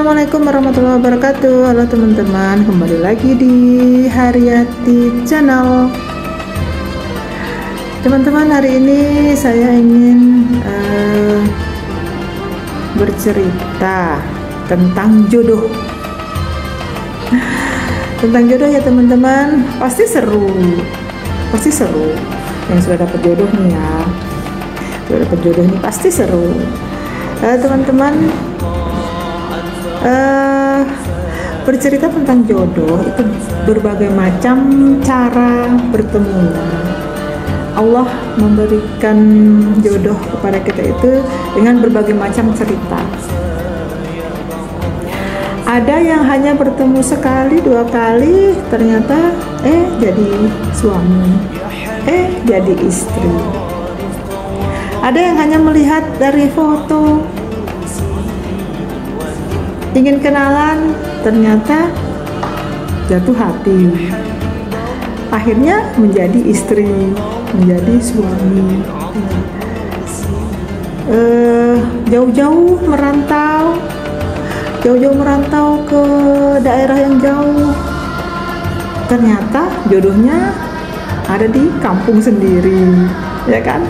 Assalamualaikum warahmatullahi wabarakatuh. Halo teman-teman, kembali lagi di Haryati Channel. Teman-teman, hari ini saya ingin bercerita tentang jodoh. Tentang jodoh ya teman-teman, pasti seru. Yang sudah dapat jodoh nih ya, sudah dapat jodoh nih pasti seru. Teman-teman, bercerita tentang jodoh itu berbagai macam cara bertemu. Allah memberikan jodoh kepada kita itu dengan berbagai macam cerita. Ada yang hanya bertemu sekali, dua kali, ternyata jadi suami, jadi istri. Ada yang hanya melihat dari foto, ingin kenalan, ternyata jatuh hati, akhirnya menjadi istri, menjadi suami. Jauh-jauh merantau ke daerah yang jauh, ternyata jodohnya ada di kampung sendiri, ya kan?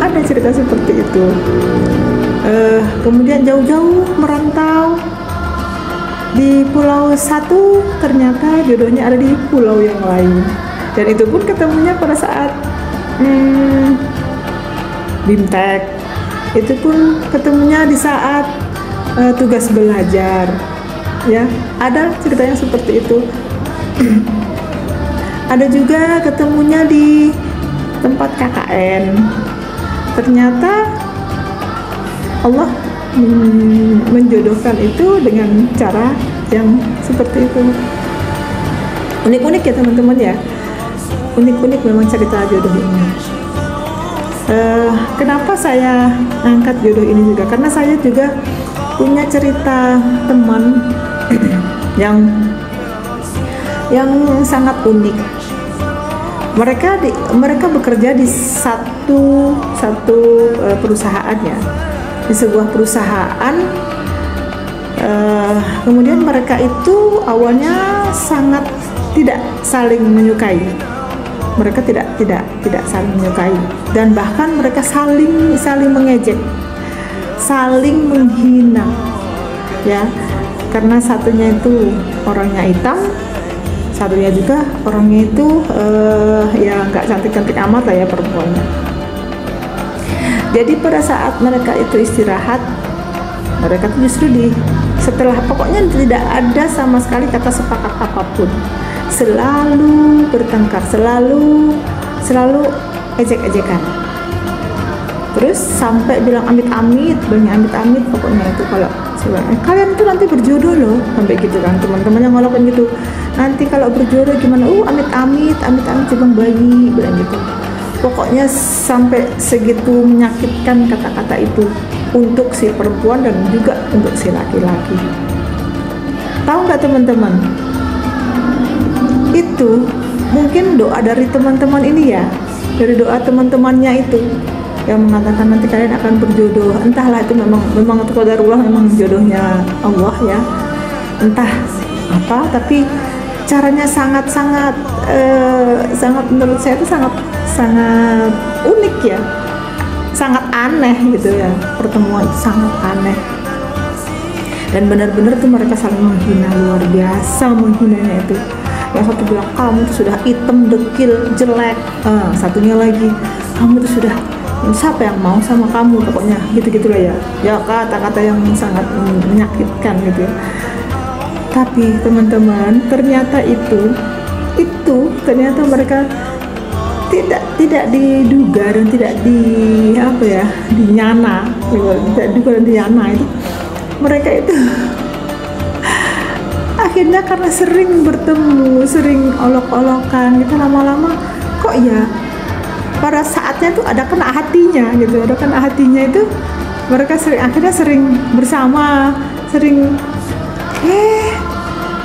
Ada cerita seperti itu. Kemudian jauh-jauh merantau di pulau satu, ternyata jodohnya ada di pulau yang lain, dan itu pun ketemunya pada saat BIMTEK. Itu pun ketemunya di saat tugas belajar, ya. Ada cerita yang seperti itu. Ada juga ketemunya di tempat KKN, ternyata Allah menjodohkan itu dengan cara yang seperti itu. Unik-unik ya teman-teman ya, unik-unik memang cerita jodoh ini. Kenapa saya angkat jodoh ini juga? Karena saya juga punya cerita teman yang sangat unik. Mereka bekerja di satu perusahaan ya, di sebuah perusahaan. Kemudian mereka itu awalnya sangat tidak saling menyukai. Mereka tidak saling menyukai, dan bahkan mereka saling mengejek, saling menghina, ya. Karena satunya itu orangnya hitam, satunya juga orangnya itu ya nggak cantik-cantik amat lah ya perempuannya. Jadi pada saat mereka itu istirahat, mereka tuh justru setelah pokoknya tidak ada sama sekali kata sepakat apapun, selalu bertengkar, selalu ejek-ejekan. Terus sampai bilang amit-amit, pokoknya itu kalau kalian itu nanti berjodoh loh, sampai gitu kan. Teman-temannya ngolokin gitu, nanti kalau berjodoh gimana? Amit-amit cebang bayi, bilang gitu. Pokoknya sampai segitu menyakitkan kata-kata itu untuk si perempuan dan juga untuk si laki-laki. Tahu nggak teman-teman? Itu mungkin doa dari teman-teman ini ya, dari doa teman-temannya itu yang mengatakan nanti kalian akan berjodoh. Entahlah itu memang qadarullah, memang jodohnya Allah ya, entah apa, tapi caranya sangat menurut saya itu sangat unik ya, sangat aneh gitu ya. Pertemuan itu sangat aneh, dan benar-benar tuh mereka saling menghina, luar biasa menghinanya itu. Yang satu bilang kamu tuh sudah hitam, dekil, jelek, satunya lagi kamu tuh sudah, siapa yang mau sama kamu, pokoknya gitu-gitulah ya kata-kata yang sangat menyakitkan gitu ya. Tapi teman-teman, ternyata itu ternyata mereka tidak diduga dan tidak dinyana itu. Mereka itu akhirnya karena sering bertemu, sering olok-olokan gitu, lama-lama kok ya pada saatnya tuh ada kena hatinya gitu, itu mereka akhirnya sering bersama,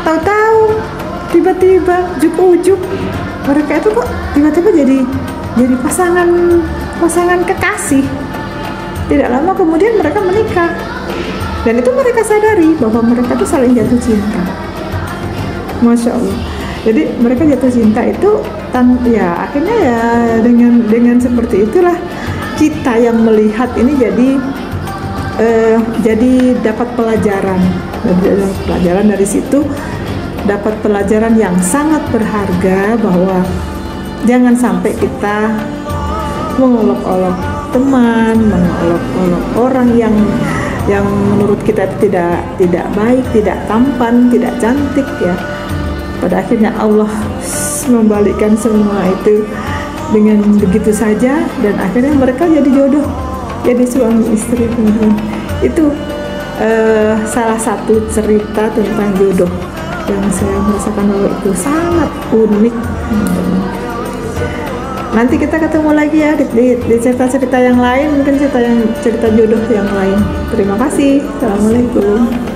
tahu-tahu tiba-tiba juk-ujuk mereka itu kok tiba-tiba jadi pasangan kekasih. Tidak lama kemudian mereka menikah. Dan itu mereka sadari bahwa mereka tuh saling jatuh cinta. Masya Allah. Jadi mereka jatuh cinta itu ya akhirnya ya dengan seperti itulah kita yang melihat ini jadi dapat pelajaran. Dari situ dapat pelajaran yang sangat berharga bahwa jangan sampai kita mengolok-olok teman, mengolok-olok orang yang menurut kita tidak baik, tidak tampan, tidak cantik ya. Pada akhirnya Allah membalikkan semua itu dengan begitu saja, dan akhirnya mereka jadi jodoh, jadi suami istri, teman-teman. Itu salah satu cerita tentang jodoh yang saya merasakan bahwa itu sangat unik. Nanti kita ketemu lagi ya di cerita-cerita yang lain, mungkin cerita jodoh yang lain. Terima kasih. Assalamualaikum.